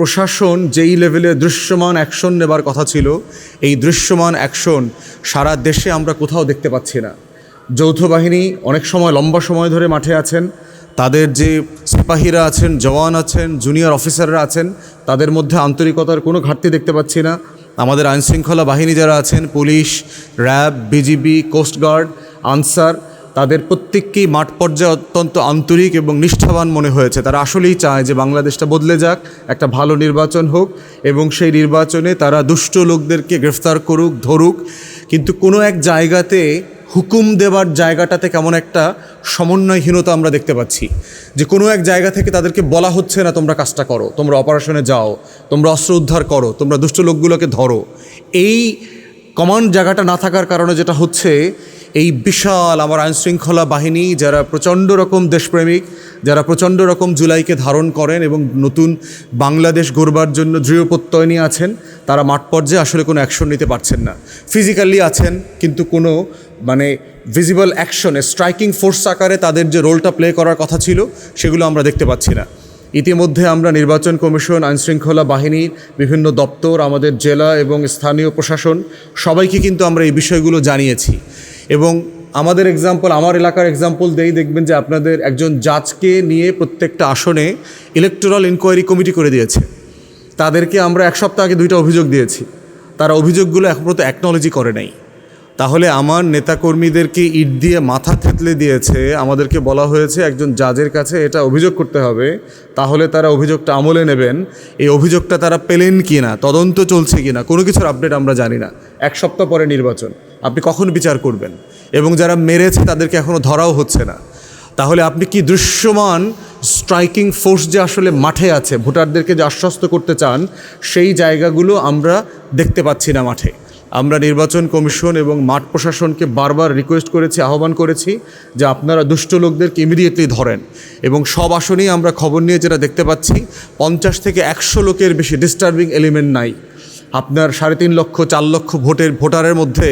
প্রশাসন যেই লেভেলে দৃশ্যমান অ্যাকশন নেবার কথা ছিল, এই দৃশ্যমান অ্যাকশন সারা দেশে আমরা কোথাও দেখতে পাচ্ছি না। যৌথ বাহিনী অনেক সময় লম্বা সময় ধরে মাঠে আছেন, তাদের যে সিপাহীরা আছেন, জওয়ান আছেন, জুনিয়র অফিসাররা আছেন, তাদের মধ্যে আন্তরিকতার কোনো ঘাটতি দেখতে পাচ্ছি না। আমাদের আইনশৃঙ্খলা বাহিনী যারা আছেন, police, RAB, BGB, coast guard, Ansar, তাদের প্রত্যেককেই মাঠ পর্যায়ে অত্যন্ত আন্তরিক এবং নিষ্ঠাবান মনে হয়েছে। তারা আসলেই চায় যে বাংলাদেশটা বদলে যাক, একটা ভালো নির্বাচন হোক এবং সেই নির্বাচনে তারা দুষ্ট লোকদেরকে গ্রেফতার করুক, ধরুক। কিন্তু কোনো এক জায়গাতে হুকুম দেওয়ার জায়গাটাতে কেমন একটা সমন্বয়হীনতা আমরা দেখতে পাচ্ছি, যে কোনো এক জায়গা থেকে তাদেরকে বলা হচ্ছে না তোমরা কাজটা করো, তোমরা অপারেশনে যাও, তোমরা অস্ত্র উদ্ধার করো, তোমরা দুষ্ট লোকগুলোকে ধরো। এই কমান্ড জায়গাটা না থাকার কারণে যেটা হচ্ছে, এই বিশাল আমার আইনশৃঙ্খলা বাহিনী যারা প্রচণ্ড রকম দেশপ্রেমিক, যারা প্রচণ্ড রকম জুলাইকে ধারণ করেন এবং নতুন বাংলাদেশ গড়বার জন্য দৃঢ় প্রত্যয় নিয়ে আছেন, তারা মাঠ পর্যায়ে আসলে কোনো অ্যাকশন নিতে পারছেন না। ফিজিক্যালি আছেন কিন্তু কোনো ভিজিবল অ্যাকশনে, স্ট্রাইকিং ফোর্স আকারে তাদের যে রোলটা প্লে করার কথা ছিল সেগুলো আমরা দেখতে পাচ্ছি না। ইতিমধ্যে আমরা নির্বাচন কমিশন, আইনশৃঙ্খলা বাহিনীর বিভিন্ন দপ্তর, আমাদের জেলা এবং স্থানীয় প্রশাসন সবাইকে কিন্তু আমরা এই বিষয়গুলো জানিয়েছি। এবং আমাদের এক্সাম্পল, আমার এলাকার এক্সাম্পল দেখবেন যে আপনাদের একজন জাজকে নিয়ে প্রত্যেকটা আসনে ইলেকটোরাল ইনকোয়ারি কমিটি করে দিয়েছে। তাদেরকে আমরা এক সপ্তাহ আগে 2টা অভিযোগ দিয়েছি, তারা অভিযোগগুলো এখন পর্যন্ত অ্যাকনলেজই করে নাই। তাহলে আমার নেতাকর্মীদেরকে ইট দিয়ে মাথা থেতলে দিয়েছে, আমাদেরকে বলা হয়েছে একজন জাজের কাছে এটা অভিযোগ করতে হবে, তাহলে তারা অভিযোগটা আমলে নেবেন। এই অভিযোগটা তারা পেলেন কি না, তদন্ত চলছে কি না, কোনো কিছুর আপডেট আমরা জানি না। 1 সপ্তাহ পরে নির্বাচন, আপনি কখন বিচার করবেন? এবং যারা মেরেছে তাদেরকে এখনও ধরাও হচ্ছে না। তাহলে আপনি কি দৃশ্যমান স্ট্রাইকিং ফোর্স যে আসলে মাঠে আছে, ভোটারদেরকে যে আশ্বস্ত করতে চান, সেই জায়গাগুলো আমরা দেখতে পাচ্ছি না মাঠে। আমরা নির্বাচন কমিশন এবং মাঠ প্রশাসনকে বারবার রিকোয়েস্ট করেছি, আহ্বান করেছি যে আপনারা দুষ্ট লোকদেরকে ইমিডিয়েটলি ধরেন। এবং সব আসনেই আমরা খবর নিয়ে যেটা দেখতে পাচ্ছি, 50 থেকে 100 লোকের বেশি ডিস্টার্বিং এলিমেন্ট নাই। আপনার 3.5 লক্ষ 4 লক্ষ ভোটারের মধ্যে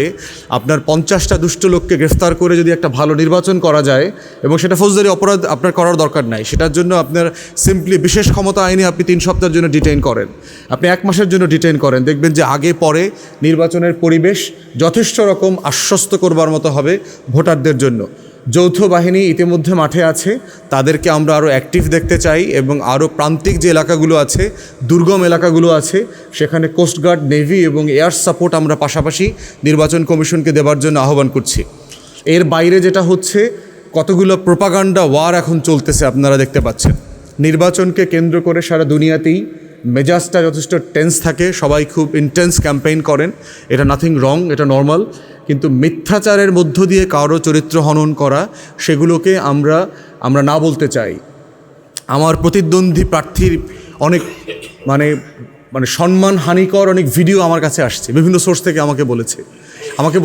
আপনার 50টা দুষ্ট লোককে গ্রেফতার করে যদি একটা ভালো নির্বাচন করা যায়, এবং সেটা ফৌজদারি অপরাধ আপনার করার দরকার নাই, সেটার জন্য আপনার সিম্পলি বিশেষ ক্ষমতা আইনে আপনি 3 সপ্তাহের জন্য ডিটেইন করেন, আপনি 1 মাসের জন্য ডিটেইন করেন, দেখবেন যে আগে পরে নির্বাচনের পরিবেশ যথেষ্ট রকম আশ্বস্ত করবার মতো হবে ভোটারদের জন্য। যৌথ বাহিনী ইতিমধ্যে মাঠে আছে, তাদেরকে আমরা আরও অ্যাক্টিভ দেখতে চাই এবং আরও প্রান্তিক যে এলাকাগুলো আছে, দুর্গম এলাকাগুলো আছে, সেখানে কোস্টগার্ড, নেভি এবং এয়ার সাপোর্ট আমরা পাশাপাশি নির্বাচন কমিশনকে দেবার জন্য আহ্বান করছি। এর বাইরে যেটা হচ্ছে, কতগুলো প্রোপাগান্ডা ওয়ার এখন চলতেছে আপনারা দেখতে পাচ্ছেন। নির্বাচনকে কেন্দ্র করে সারা দুনিয়াতেই মেজাজটা যথেষ্ট টেন্স থাকে, সবাই খুব ইন্টেন্স ক্যাম্পেইন করেন, এটা নাথিং রং, এটা নর্মাল। কিন্তু মিথ্যাচারের মধ্য দিয়ে কারো চরিত্র হনন করা, সেগুলোকে আমরা না বলতে চাই। আমার প্রতিদ্বন্দ্বী প্রার্থীর অনেক সম্মানহানিকর অনেক ভিডিও আমার কাছে আসছে, বিভিন্ন সোর্স থেকে আমাকে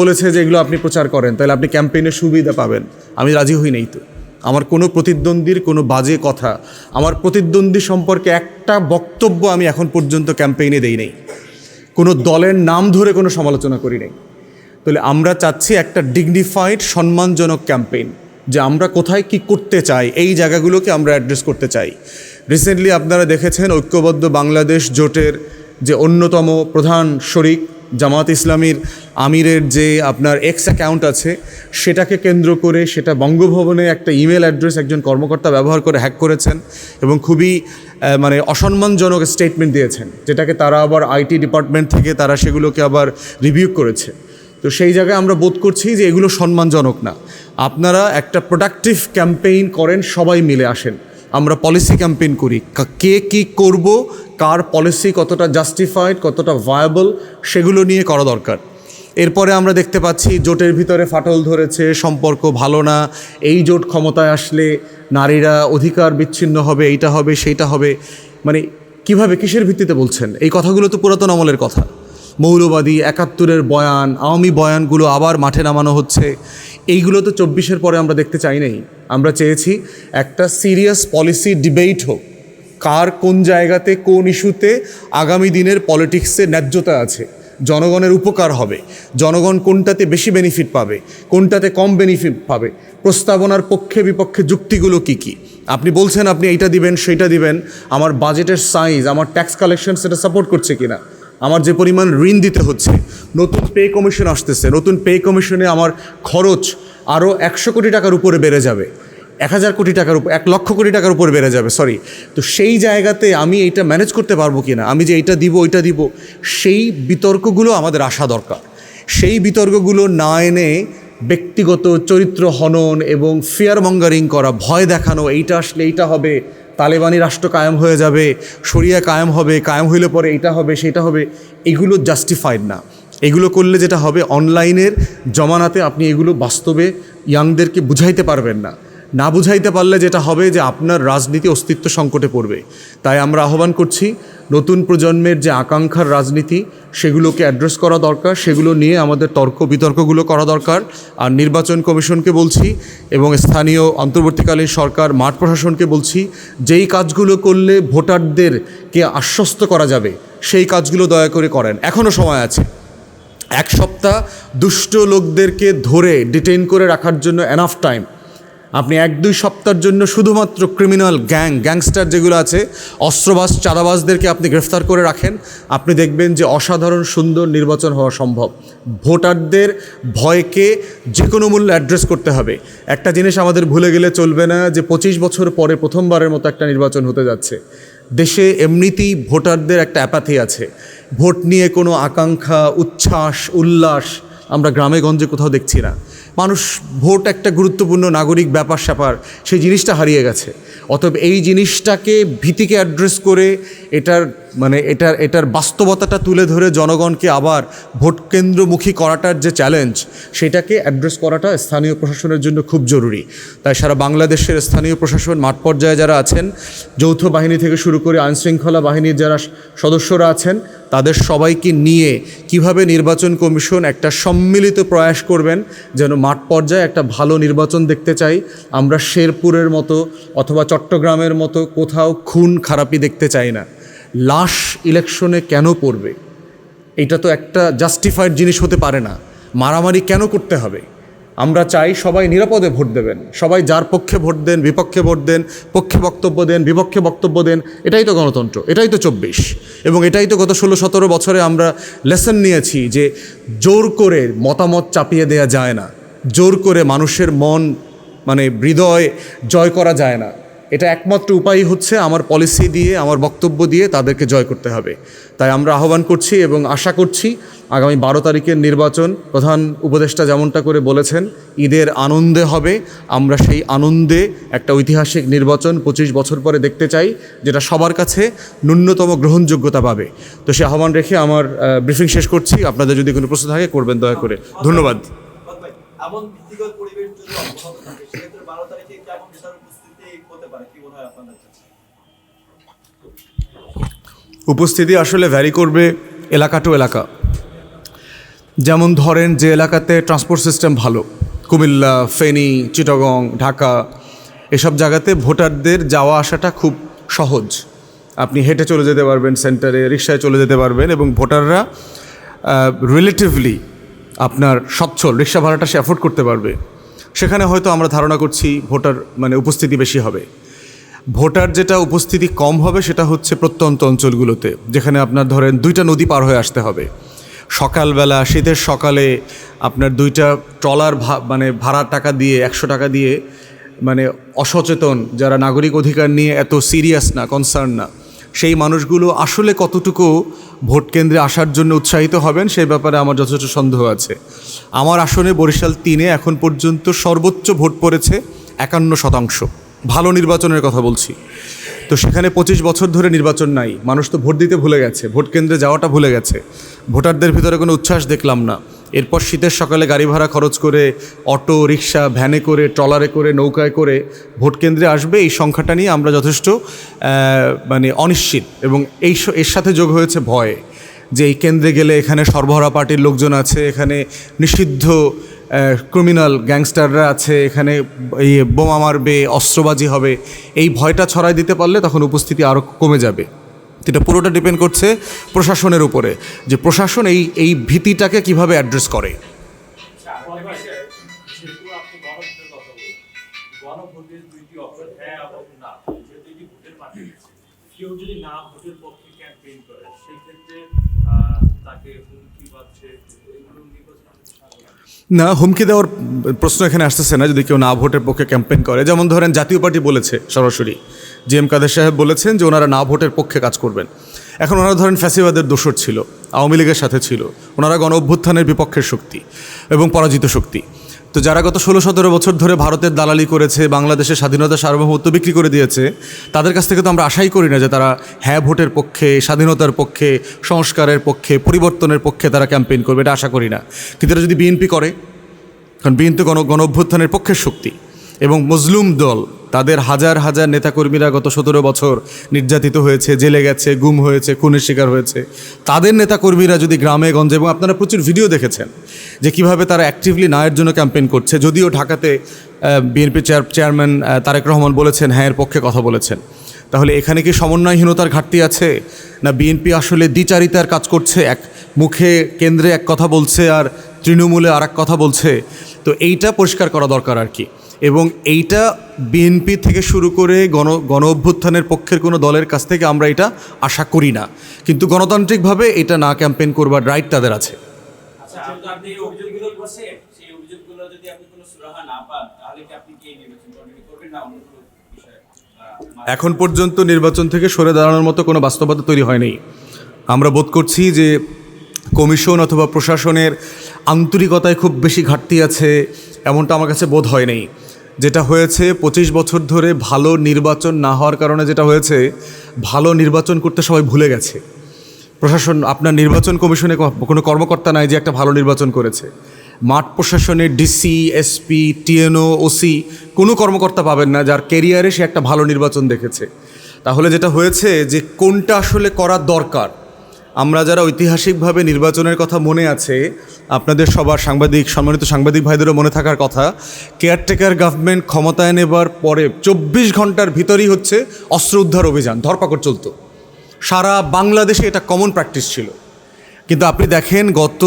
বলেছে যে এগুলো আপনি প্রচার করেন, তাহলে আপনি ক্যাম্পেইনের সুবিধা পাবেন। আমি রাজি হই নাই তো। আমার কোনো প্রতিদ্বন্দ্বীর কোনো বাজে কথা, আমার প্রতিদ্বন্দ্বী সম্পর্কে একটা বক্তব্য আমি এখন পর্যন্ত ক্যাম্পেইনে দেই নাই, কোনো দলের নাম ধরে কোনো সমালোচনা করি নাই। তাহলে আমরা চাচ্ছি একটা ডিগনিফাইড, সম্মানজনক ক্যাম্পেইন, যে আমরা কোথায় কি করতে চাই, এই জায়গাগুলোকে আমরা অ্যাড্রেস করতে চাই। রিসেন্টলি আপনারা দেখেছেন ঐক্যবদ্ধ বাংলাদেশ জোটের যে অন্যতম প্রধান শরিক জামাত ইসলামীর আমিরের যে আপনার এক্স অ্যাকাউন্ট আছে, সেটাকে কেন্দ্র করে সেটা বঙ্গভবনে একটা ইমেল অ্যাড্রেস একজন কর্মকর্তা ব্যবহার করে হ্যাক করেছেন এবং খুবই অসম্মানজনক স্টেটমেন্ট দিয়েছেন, যেটাকে তারা আবার আইটি ডিপার্টমেন্ট থেকে তারা সেগুলোকে আবার রিভিউ করেছে। তো সেই জায়গায় আমরা বোধ করছি যে এগুলো সম্মানজনক না। আপনারা একটা প্রোডাক্টিভ ক্যাম্পেইন করেন, সবাই মিলে আসেন, আমরা পলিসি ক্যাম্পেইন করি, কে কী করব, কার পলিসি কতটা জাস্টিফাইড, কতটা ভায়াবল, সেগুলো নিয়ে করা দরকার। এরপরে আমরা দেখতে পাচ্ছি জোটের ভিতরে ফাটল ধরেছে, সম্পর্ক ভালো না, এই জোট ক্ষমতায় আসলে নারীরা অধিকার বিচ্ছিন্ন হবে, এইটা হবে, সেইটা হবে। কিভাবে, কিসের ভিত্তিতে বলছেন? এই কথাগুলো তো পুরাতন আমলের কথা। মৌলবাদী 71-এর বয়ান, আওয়ামী বয়ানগুলো আবার মাঠে নামানো হচ্ছে। এইগুলো তো 24-এর পরে আমরা দেখতে চাই নাই। আমরা চেয়েছি একটা সিরিয়াস পলিসি ডিবেট হোক, কার কোন জায়গাতে কোন ইস্যুতে আগামী দিনের পলিটিক্সে ন্যায্যতা আছে, জনগণের উপকার হবে, জনগণ কোনটাতে বেশি বেনিফিট পাবে, কোনটাতে কম বেনিফিট পাবে, প্রস্তাবনার পক্ষে বিপক্ষে যুক্তিগুলো কী কী। আপনি বলছেন আপনি এইটা দিবেন সেইটা দিবেন, আমার বাজেটের সাইজ, আমার ট্যাক্স কালেকশন সেটা সাপোর্ট করছে কিনা, আমার যে পরিমাণ ঋণ দিতে হচ্ছে, নতুন পে কমিশন আসতেছে, নতুন পে কমিশনে আমার খরচ আরও 100 কোটি টাকার উপরে বেড়ে যাবে, 1000 কোটি টাকার উপর, 1 লক্ষ কোটি টাকার উপর বেড়ে যাবে, সরি। তো সেই জায়গাতে আমি এইটা ম্যানেজ করতে পারবো কিনা, আমি যে এইটা দিব ওইটা দিব, সেই বিতর্কগুলো আমাদের আসা দরকার। সেই বিতর্কগুলো না এনে ব্যক্তিগত চরিত্র হনন এবং ফিয়ার মঙ্গারিং করা, ভয় দেখানো, এইটা আসলে এইটা হবে, তালেবানি রাষ্ট্র কায়েম হয়ে যাবে, শরিয়া কায়েম হবে, কায়েম হইলে পরে এইটা হবে সেইটা হবে, এগুলো জাস্টিফাইড না। এগুলো করলে যেটা হবে, অনলাইনের জমানাতে আপনি এগুলো বাস্তবে ইয়াংদেরকে বুঝাইতে পারবেন না। না বুঝাইতে পারলে যেটা হবে যে আপনার রাজনীতি অস্তিত্ব সংকটে পড়বে। তাই আমরা আহ্বান করছি, নতুন প্রজন্মের যে আকাঙ্ক্ষার রাজনীতি, সেগুলোকে অ্যাড্রেস করা দরকার, সেগুলো নিয়ে আমাদের তর্ক বিতর্কগুলো করা দরকার। আর নির্বাচন কমিশনকে বলছি এবং স্থানীয় অন্তর্বর্তীকালীন সরকার মাঠ প্রশাসনকে বলছি, যেই কাজগুলো করলে ভোটারদেরকে আশ্বস্ত করা যাবে সেই কাজগুলো দয়া করে করেন। এখনও সময় আছে। 1 সপ্তাহ দুষ্ট লোকদেরকে ধরে ডিটেইন করে রাখার জন্য এনাফ টাইম। আপনি 1-2 সপ্তাহের জন্য শুধুমাত্র ক্রিমিনাল গ্যাংস্টার যেগুলো আছে, অস্ত্রবাজ, চাঁদাবাজদেরকে আপনি গ্রেফতার করে রাখেন, আপনি দেখবেন যে অসাধারণ সুন্দর নির্বাচন হওয়া সম্ভব। ভোটারদের ভয়কে যে কোনো মূল্যে অ্যাড্রেস করতে হবে। একটা জিনিস আমাদের ভুলে গেলে চলবে না যে 25 বছর পরে প্রথমবারের মতো একটা নির্বাচন হতে যাচ্ছে। দেশে এমনিতেই ভোটারদের একটা অ্যাপাথি আছে, ভোট নিয়ে কোনো আকাঙ্ক্ষা, উচ্ছ্বাস, উল্লাস আমরা গ্রামে গঞ্জে কোথাও দেখছি না। মানুষ, ভোট একটা গুরুত্বপূর্ণ নাগরিক ব্যাপার স্যাপার, সেই জিনিসটা হারিয়ে গেছে। অতএব এই জিনিসটাকে, ভীতিকে অ্যাড্রেস করে এটার বাস্তবতাটা তুলে ধরে জনগণকে আবার ভোট কেন্দ্রমুখী করাটার যে চ্যালেঞ্জ, সেটাকে অ্যাড্রেস করাটা স্থানীয় প্রশাসনের জন্য খুব জরুরি। তাই সারা বাংলাদেশের স্থানীয় প্রশাসন, মাঠ পর্যায়ে যারা আছেন, যৌথ বাহিনী থেকে শুরু করে আইনশৃঙ্খলা বাহিনীর যারা সদস্যরা আছেন, তাদের সবাইকে নিয়ে কিভাবে নির্বাচন কমিশন একটা সম্মিলিত প্রয়াস করবেন যেন মাঠ পর্যায়ে একটা ভালো নির্বাচন দেখতে চাই। আমরা শেরপুরের মতো অথবা চট্টগ্রামের মতো কোথাও খুন খারাপি দেখতে চাই না। লাশ ইলেকশনে কেন পড়বে? এটা তো একটা জাস্টিফাইড জিনিস হতে পারে না। মারামারি কেন করতে হবে? আমরা চাই সবাই নিরাপদে ভোট দেবেন, সবাই যার পক্ষে ভোট দেন, বিপক্ষে ভোট দেন, পক্ষে বক্তব্য দেন, বিপক্ষে বক্তব্য দেন। এটাই তো গণতন্ত্র, এটাই তো 24। এবং এটাই তো গত 16-17 বছরে আমরা লেসন নিয়েছি যে জোর করে মতামত চাপিয়ে দেয়া যায় না, জোর করে মানুষের মন হৃদয় জয় করা যায় না। এটা একমাত্র উপায় হচ্ছে আমার পলিসি দিয়ে, আমার বক্তব্য দিয়ে তাদেরকে জয় করতে হবে। তাই আমরা আহ্বান করছি এবং আশা করছি আগামী 12 তারিখের নির্বাচন, প্রধান উপদেষ্টা যেমনটা করে বলেছেন, ঈদের আনন্দে হবে। আমরা সেই আনন্দে একটা ঐতিহাসিক নির্বাচন 25 বছর পরে দেখতে চাই, যেটা সবার কাছে ন্যূনতম গ্রহণযোগ্যতা পাবে। তো সে আহ্বান রেখে আমার ব্রিফিং শেষ করছি। আপনাদের যদি কোনো প্রশ্ন থাকে করবেন দয়া করে। ধন্যবাদ। এমন ভীতিকর পরিবেশ যদি অব্যাহত থাকে, সেক্ষেত্রে 12 তারিখে কেমন নেতার উপস্থিতি হতে পারে, কি মনে হয় আপনাদের কাছে? উপস্থিতি আসলে ভ্যারি করবে এলাকা টু এলাকা। যেমন ধরেন যে এলাকাতে ট্রান্সপোর্ট সিস্টেম ভালো, কুমিল্লা, ফেনী, চিটাগং, ঢাকা, এসব জায়গাতে ভোটারদের যাওয়া আসাটা খুব সহজ। আপনি হেঁটে চলে যেতে পারবেন সেন্টারে, রিক্সায় চলে যেতে পারবেন, এবং ভোটাররা রিলেটিভলি আপনার সচ্ছল, রিক্সা ভাড়াটা সে অ্যাফোর্ড করতে পারবে। সেখানে হয়তো আমরা ধারণা করছি ভোটার উপস্থিতি বেশি হবে। ভোটার যেটা উপস্থিতি কম হবে সেটা হচ্ছে প্রত্যন্ত অঞ্চলগুলোতে, যেখানে আপনার ধরেন 2টা নদী পার হয়ে আসতে হবে। সকালবেলা, শীতের সকালে আপনার 2টা ট্রলার ভাড়ার টাকা দিয়ে, 100 টাকা দিয়ে, অসচেতন যারা নাগরিক অধিকার নিয়ে এত সিরিয়াস না, কনসার্ন না, সেই মানুষগুলো আসলে কতটুকু ভোট কেন্দ্রে আসার জন্য উৎসাহিত হবেন সেই ব্যাপারে আমার যথেষ্ট সন্দেহ আছে। আমার আসনে বরিশাল 3-এ এখন পর্যন্ত সর্বোচ্চ ভোট পড়েছে 51%। ভালো নির্বাচনের কথা বলছি। তো সেখানে 25 বছর ধরে নির্বাচন নাই, মানুষ তো ভোট দিতে ভুলে গেছে, ভোট কেন্দ্রে যাওয়াটা ভুলে গেছে। ভোটারদের ভিতরে কোনো উচ্ছ্বাস দেখলাম না। এরপর শীতের সকালে গাড়ি ভাড়া খরচ করে, অটো রিক্সা, ভ্যানে করে, ট্রলারে করে, নৌকায় করে ভোট কেন্দ্রে আসবে, এই সংখ্যাটা নিয়ে আমরা যথেষ্ট অনিশ্চিত। এবং এর সাথে যোগ হয়েছে ভয়, যে এই কেন্দ্রে গেলে এখানে সর্বহারা পার্টির লোকজন আছে, এখানে নিষিদ্ধ ক্রিমিনাল গ্যাংস্টাররা আছে, এখানে এই বোমা মারবে, অস্ত্রবাজি হবে। এই ভয়টা ছড়াই দিতে পারলে তখন উপস্থিতি আরও কমে যাবে। এটা পুরোটা ডিপেন্ড করছে প্রশাসনের উপরে, যে প্রশাসন এই ভীতিটাকে কিভাবে অ্যাড্রেস করে। গণভোটের 2টি অপশন, হ্যাঁ এবং না, কেউ যদি না ভোটের পক্ষে ক্যাম্পেইন করে সেক্ষেত্রে তাকে হুমকি পাচ্ছে, এগুলো নির্বাচন না, হুমকি দেওয়ার প্রশ্ন এখানে আসতেছে না যদি কেউ না ভোটের পক্ষে ক্যাম্পেইন করে। যেমন ধরেন জাতীয় পার্টি বলেছে সরাসরি, জি.এম. কাদের সাহেব বলেছেন যে ওনারা না ভোটের পক্ষে কাজ করবেন। এখন ওনারা ধরেন ফ্যাসিবাদের দোসর ছিল, আওয়ামী লীগের সাথে ছিল, ওনারা গণ অভ্যুত্থানের বিপক্ষের শক্তি এবং পরাজিত শক্তি। তো যারা গত 16-17 বছর ধরে ভারতের দালালি করেছে, বাংলাদেশের স্বাধীনতা সার্বভৌমত্ব বিক্রি করে দিয়েছে, তাদের কাছ থেকে তো আমরা আশাই করি না যে তারা হ্যাঁ ভোটের পক্ষে, স্বাধীনতার পক্ষে, সংস্কারের পক্ষে, পরিবর্তনের পক্ষে তারা ক্যাম্পেইন করবে, এটা আশা করি না। কিন্তু এটা যদি বিএনপি করে, কারণ বিএনপি গণ অভ্যুত্থানের পক্ষের শক্তি এবং মজলুম দল, তাদের হাজার হাজার নেতাকর্মীরা গত 17 বছর নির্যাতিত হয়েছে, জেলে গেছে, গুম হয়েছে, খুনের শিকার হয়েছে, তাদের নেতাকর্মীরা যদি গ্রামে গঞ্জে, এবং আপনারা প্রচুর ভিডিও দেখেছেন যে কিভাবে তারা অ্যাক্টিভলি ন্যায়ের জন্য ক্যাম্পেইন করছে। যদিও ঢাকাতে বিএনপি চেয়ারম্যান তারেক রহমান বলেছেন হ্যাঁ এর পক্ষে কথা বলেছেন, তাহলে এখানে কি সমন্বয়হীনতার ঘাটতি আছে, না বিএনপি আসলে দ্বিচারিতার কাজ করছে, এক মুখে কেন্দ্রে এক কথা বলছে আর তৃণমূলে আর এক কথা বলছে? তো এইটা পরিষ্কার করা দরকার আর কি। এবং এইটা বিএনপি থেকে শুরু করে গণ অভ্যুত্থানের পক্ষের কোনো দলের কাছ থেকে আমরা এটা আশা করি না, কিন্তু গণতান্ত্রিকভাবে এটা না ক্যাম্পেইন করবার রাইট তাদের আছে। আচ্ছা, আপনি এই অভিযোগগুলো করছেন, সেই অভিযোগগুলো যদি আপনি কোনো সুরাহা না পান তাহলে কি আপনি কি নির্বাচন কন্টিনিউ করবেন না অন্য কোনো বিষয়ে? এখন পর্যন্ত নির্বাচন থেকে সরে দাঁড়ানোর মতো কোনো বাস্তবতা তৈরি হয়নি। আমরা বোধ করছি যে কমিশন অথবা প্রশাসনের আন্তরিকতায় খুব বেশি ঘাটতি আছে, এমনটা আমার কাছে বোধ হয় নাই। যেটা হয়েছে 25 বছর ধরে ভালো নির্বাচন না হওয়ার কারণে যেটা হয়েছে, ভালো নির্বাচন করতে সবাই ভুলে গেছে। প্রশাসন, আপনার নির্বাচন কমিশনে কোনো কর্মকর্তা নাই যে একটা ভালো নির্বাচন করেছে। মাঠ প্রশাসনে ডিসি, এসপি, টিএনও, ওসি কোনো কর্মকর্তা পাবেন না যার ক্যারিয়ারে সে একটা ভালো নির্বাচন দেখেছে। তাহলে যেটা হয়েছে যে কোনটা আসলে করা দরকার, আমরা যারা ঐতিহাসিকভাবে নির্বাচনের কথা মনে আছে, আপনাদের সবার সম্মানিত সাংবাদিক ভাইদেরও মনে থাকার কথা, কেয়ারটেকার গভর্নমেন্ট ক্ষমতায় নেবার পরে 24 ঘন্টার ভিতরেই হচ্ছে অস্ত্র উদ্ধার অভিযান, ধরপাকড় চলতো সারা বাংলাদেশে, এটা কমন প্র্যাকটিস ছিল। কিন্তু আপনি দেখেন গত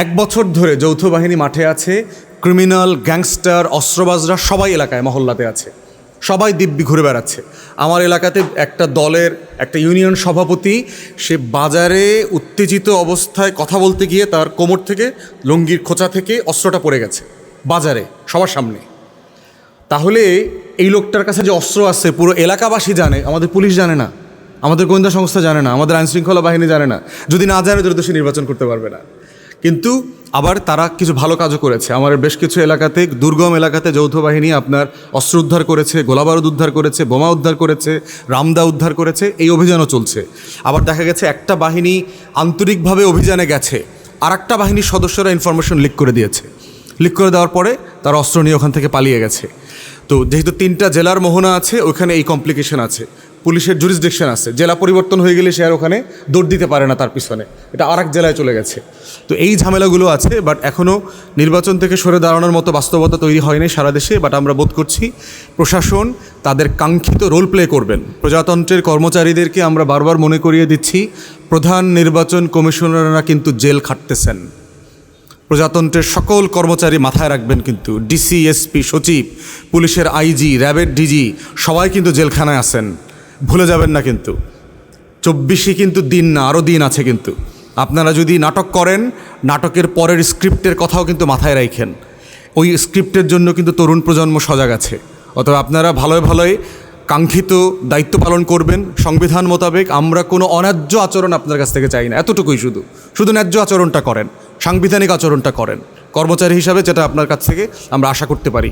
1 বছর ধরে যৌথ বাহিনী মাঠে আছে, ক্রিমিনাল, গ্যাংস্টার, অস্ত্রবাজরা সবাই এলাকায় মহল্লাতে আছে, সবাই দিব্যি ঘুরে বেড়াচ্ছে। আমার এলাকাতে একটা দলের একটা ইউনিয়ন সভাপতি, সে বাজারে উত্তেজিত অবস্থায় কথা বলতে গিয়ে তার কোমর থেকে লুঙ্গির খোঁচা থেকে অস্ত্রটা পড়ে গেছে বাজারে সবার সামনে। তাহলে এই লোকটার কাছে যে অস্ত্র আছে পুরো এলাকাবাসী জানে, আমাদের পুলিশ জানে না, আমাদের গোয়েন্দা সংস্থা জানে না, আমাদের আইনশৃঙ্খলা বাহিনী জানে না। যদি না জানে তাহলে তো সে নির্বাচন করতে পারবে না। কিন্তু আবার তারা কিছু ভালো কাজও করেছে। আমার বেশ কিছু এলাকাতে, দুর্গম এলাকাতে যৌথ বাহিনী আপনার অস্ত্র উদ্ধার করেছে, গোলাবারুদ উদ্ধার করেছে, বোমা উদ্ধার করেছে, রামদা উদ্ধার করেছে, এই অভিযানও চলছে। আবার দেখা গেছে একটা বাহিনী আন্তরিকভাবে অভিযানে গেছে, আর একটা বাহিনীর সদস্যরা ইনফরমেশন লিক করে দিয়েছে, লিক করে দেওয়ার পরে তারা অস্ত্র নিয়ে ওখান থেকে পালিয়ে গেছে। তো যেহেতু 3টা জেলার মোহনা আছে, ওখানে এই কমপ্লিকেশন আছে, পুলিশের জুরিসডিকশন আছে, জেলা পরিবর্তন হয়ে গেলে সে আর ওখানে দৌড় দিতে পারে না, তার পিছনে এটা আর এক জেলায় চলে গেছে। তো এই ঝামেলাগুলো আছে, বাট এখনও নির্বাচন থেকে সরে দাঁড়ানোর মতো বাস্তবতা তৈরি হয়নি সারা দেশে। বাট আমরা বোধ করছি প্রশাসন তাদের কাঙ্ক্ষিত রোল প্লে করবেন। প্রজাতন্ত্রের কর্মচারীদেরকে আমরা বারবার মনে করিয়ে দিচ্ছি, প্রধান নির্বাচন কমিশনাররা কিন্তু জেল খাটতেছেন। প্রজাতন্ত্রের সকল কর্মচারী মাথায় রাখবেন, কিন্তু ডিসি, এসপি, সচিব, পুলিশের আইজি, র্যাবের ডিজি সবাই কিন্তু জেলখানায় আছেন, ভুলে যাবেন না। কিন্তু 24ই কিন্তু দিন না, আরও দিন আছে। কিন্তু আপনারা যদি নাটক করেন, নাটকের পরের স্ক্রিপ্টের কথাও কিন্তু মাথায় রাখেন। ওই স্ক্রিপ্টের জন্য কিন্তু তরুণ প্রজন্ম সজাগ আছে। অতএব আপনারা ভালোই ভালোই কাঙ্ক্ষিত দায়িত্ব পালন করবেন সংবিধান মোতাবেক। আমরা কোনো অন্যায্য আচরণ আপনার কাছ থেকে চাই না, এতটুকুই। শুধু ন্যায্য আচরণটা করেন, সাংবিধানিক আচরণটা করেন কর্মচারী হিসাবে, যেটা আপনার কাছ থেকে আমরা আশা করতে পারি।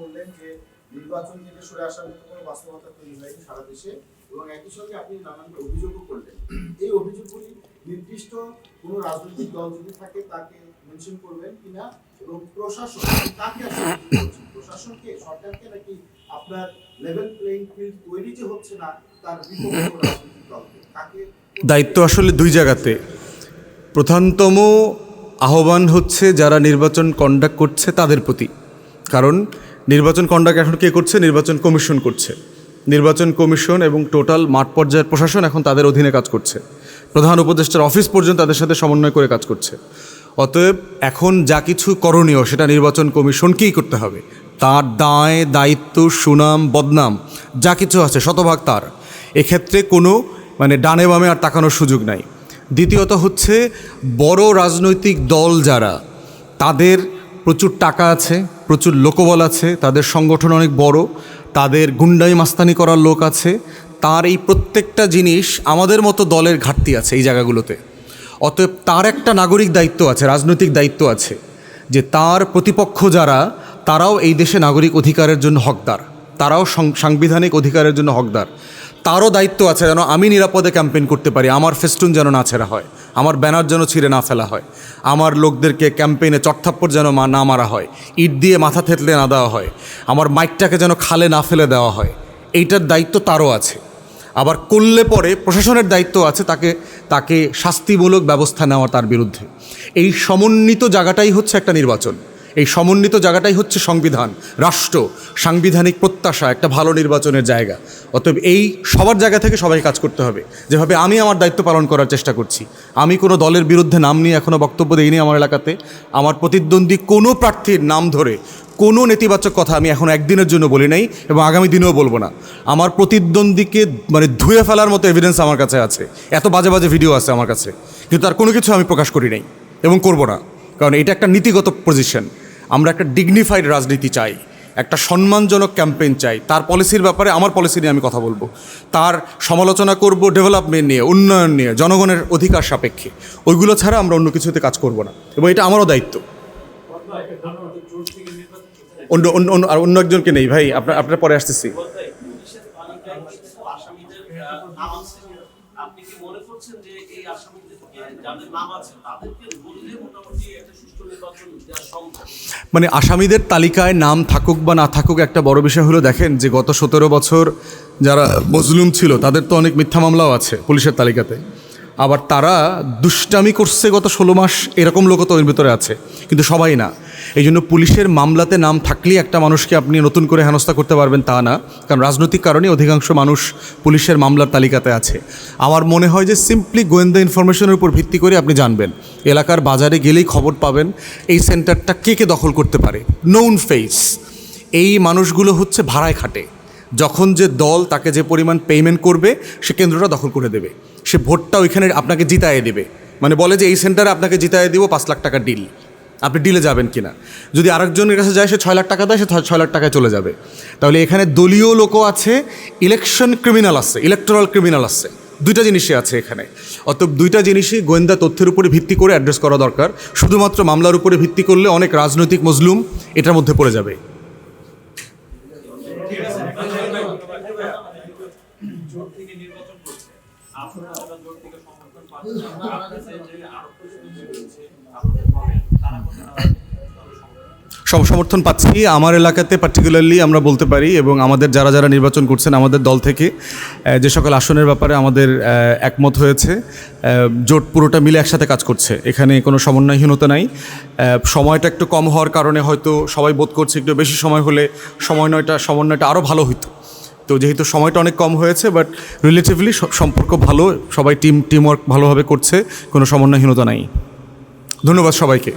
বললেন যে নির্বাচন থেকে সরে আসার মতো কোনো বাস্তবতা তৈরি হয়নি সারা দেশে, এবং একই সঙ্গে আপনি নানান অভিযোগও করলেন। এই অভিযোগগুলি নির্দিষ্ট কোনো রাজনৈতিক দল যদি থাকে তাকে মেনশন করবেন কিনা, এবং প্রশাসন কাকে আসলে প্রশাসনকে, সরকারকে, নাকি আপনার লেভেল প্লেইং ফিল্ড তৈরি যে হচ্ছে না তার বিপক্ষে রাজনৈতিক দলকে, কাকে? দায়িত্ব আসলে 2 জায়গাতে। প্রধানতম আহ্বান হচ্ছে যারা নির্বাচন কন্ডাক্ট করছে তাদের প্রতি, কারণ নির্বাচন কন্ডাক্ট এখন কে করছে? নির্বাচন কমিশন করছে। নির্বাচন কমিশন এবং টোটাল মাঠ পর্যায়ের প্রশাসন এখন তাদের অধীনে কাজ করছে। প্রধান উপদেষ্টার অফিস পর্যন্ত তাদের সাথে সমন্বয় করে কাজ করছে। অতএব এখন যা কিছু করণীয় সেটা নির্বাচন কমিশনকেই করতে হবে, তার দায় দায়িত্ব সুনাম বদনাম যা কিছু আছে শতভাগ তার। এক্ষেত্রে কোনো মানে ডানে বামে আর তাকানোর সুযোগ নাই। দ্বিতীয়ত হচ্ছে বড় রাজনৈতিক দল যারা, তাদের প্রচুর টাকা আছে, প্রচুর লোকবল আছে, তাদের সংগঠন অনেক বড়, তাদের গুন্ডাই মাস্তানি করার লোক আছে। তার এই প্রত্যেকটা জিনিস আমাদের মতো দলের ঘাটতি আছে এই জায়গাগুলোতে। অতএব তার একটা নাগরিক দায়িত্ব আছে, রাজনৈতিক দায়িত্ব আছে যে তার প্রতিপক্ষ যারা, তারাও এই দেশে নাগরিক অধিকারের জন্য হকদার, তারাও সাংবিধানিক অধিকারের জন্য হকদার। তারও দায়িত্ব আছে যেন আমি নিরাপদে ক্যাম্পেইন করতে পারি, আমার ফেস্টুন যেন না ছেঁড়া হয়, আমার ব্যানার যেন ছিঁড়ে না ফেলা হয়, আমার লোকদেরকে ক্যাম্পেইনে চটথাপ্পড় যেন না মারা হয়, ইট দিয়ে মাথা থেতলে না দেওয়া হয়, আমার মাইকটাকে যেন খালে না ফেলে দেওয়া হয়। এইটার দায়িত্ব তারও আছে। আবার করলে পরে প্রশাসনের দায়িত্ব আছে তাকে শাস্তিমূলক ব্যবস্থা নেওয়া তার বিরুদ্ধে। এই সমন্বিত জায়গাটাই হচ্ছে একটা নির্বাচন, এই সমন্বিত জায়গাটাই হচ্ছে সংবিধান, রাষ্ট্র, সাংবিধানিক প্রত্যাশা, একটা ভালো নির্বাচনের জায়গা। অতএব এই সবার জায়গা থেকে সবাই কাজ করতে হবে। যেভাবে আমি আমার দায়িত্ব পালন করার চেষ্টা করছি, আমি কোনো দলের বিরুদ্ধে নাম নিয়ে এখনও বক্তব্য দিইনি আমার এলাকাতে। আমার প্রতিদ্বন্দ্বী কোনো প্রার্থীর নাম ধরে কোনো নেতিবাচক কথা আমি এখন একদিনের জন্য বলি নাই এবং আগামী দিনেও বলবো না। আমার প্রতিদ্বন্দ্বীকে মানে ধুয়ে ফেলার মতো এভিডেন্স আমার কাছে আছে, এত বাজে বাজে ভিডিও আছে আমার কাছে, কিন্তু তার কোনো কিছু আমি প্রকাশ করি নাই এবং করব না। কারণ এটা একটা নীতিগত পজিশন। আমরা একটা ডিগনিফাইড রাজনীতি চাই, একটা সম্মানজনক ক্যাম্পেইন চাই। তার পলিসির ব্যাপারে আমার পলিসি নিয়ে আমি কথা বলবো, তার সমালোচনা করব ডেভেলপমেন্ট নিয়ে, উন্নয়ন নিয়ে, জনগণের অধিকার সাপেক্ষে। ওইগুলো ছাড়া আমরা অন্য কিছুতে কাজ করব না এবং এটা আমারও দায়িত্ব। অন্য একজনকে নেই ভাই, আপনার পরে আসতেছি। আপনি কি মনে করছেন যে এই আসামিদেরকে যাদের নাম আছে তাদেরকে বললে মোটামুটি একটা সুষ্ঠু নির্বাচন দেওয়া সম্ভব? মানে আসামিদের তালিকায় নাম থাকুক বা না থাকুক, একটা বড় বিষয় হলো দেখেন যে গত 17 বছর যারা মজলুম ছিল তাদের তো অনেক মিথ্যা মামলাও আছে পুলিশের তালিকাতে। আবার তারা দুষ্টামি করছে গত 16 মাস, এরকম লোকও তো এর ভিতরে আছে, কিন্তু সবাই না। এই জন্য পুলিশের মামলাতে নাম থাকলেই একটা মানুষকে আপনি নতুন করে হেনস্থা করতে পারবেন তা না, কারণ রাজনৈতিক কারণে অধিকাংশ মানুষ পুলিশের মামলার তালিকাতে আছে। আমার মনে হয় যে সিম্পলি গোয়েন্দা ইনফরমেশনের উপর ভিত্তি করে আপনি জানবেন, এলাকার বাজারে গেলেই খবর পাবেন এই সেন্টারটা কে কে দখল করতে পারে, নোন ফেস। এই মানুষগুলো হচ্ছে ভাড়ায় খাটে, যখন যে দল তাকে যে পরিমাণ পেমেন্ট করবে সে কেন্দ্রটা দখল করে দেবে, সে ভোটটা ওইখানে আপনাকে জিতায়ে দেবে। মানে বলে যে এই সেন্টারে আপনাকে জিতায়ে দিব 5 লাখ টাকা ডিল, আপনি ডিলে যাবেন কিনা। যদি আরেকজনের কাছে যায় সে 6 লাখ টাকা দেয়, সে 6 লাখ টাকায় চলে যাবে। তাহলে এখানে দলীয় লোকও আছে, ইলেকশন ক্রিমিনাল আছে, ইলেকটোরাল ক্রিমিনাল আছে, দুইটা জিনিসই আছে এখানে। অতএব দুইটা জিনিসই গোয়েন্দা তথ্যের উপরে ভিত্তি করে অ্যাড্রেস করা দরকার। শুধুমাত্র মামলার উপরে ভিত্তি করলে অনেক রাজনৈতিক মজলুম এটার মধ্যে পড়ে যাবে। জোট থেকে নির্বাচন করছে, আপনারা যারা জোট থেকে সমর্থন পাচ্ছেন, আপনাদের যে আরো প্রতিদ্বন্দ্বী রয়েছে আপনাদের দলের, তারা সমর্থন পাচ্ছি আমার এলাকাতে পার্টিকুলারলি আমরা বলতে পারি, এবং আমাদের যারা যারা নির্বাচন করছেন আমাদের দল থেকে যে সকল আসনের ব্যাপারে আমাদের একমত হয়েছে, জোট পুরোটা মিলে একসাথে কাজ করছে, এখানে কোনো সমন্বয়হীনতা নাই। সময়টা একটু কম হওয়ার কারণে হয়তো সবাই বোধ করছে একটু বেশি সময় হলে সমন্বয়টা আরও ভালো হতো। তো যেহেতু সময়টা অনেক কম হয়েছে, বাট রিলেটিভলি সম্পর্ক ভালো, সবাই টিমওয়ার্ক ভালোভাবে করছে, কোনো সমন্বয়হীনতা নাই। ধন্যবাদ সবাইকে।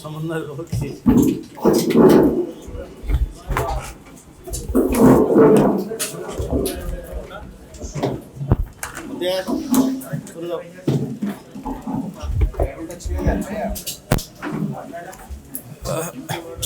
সমন্বয়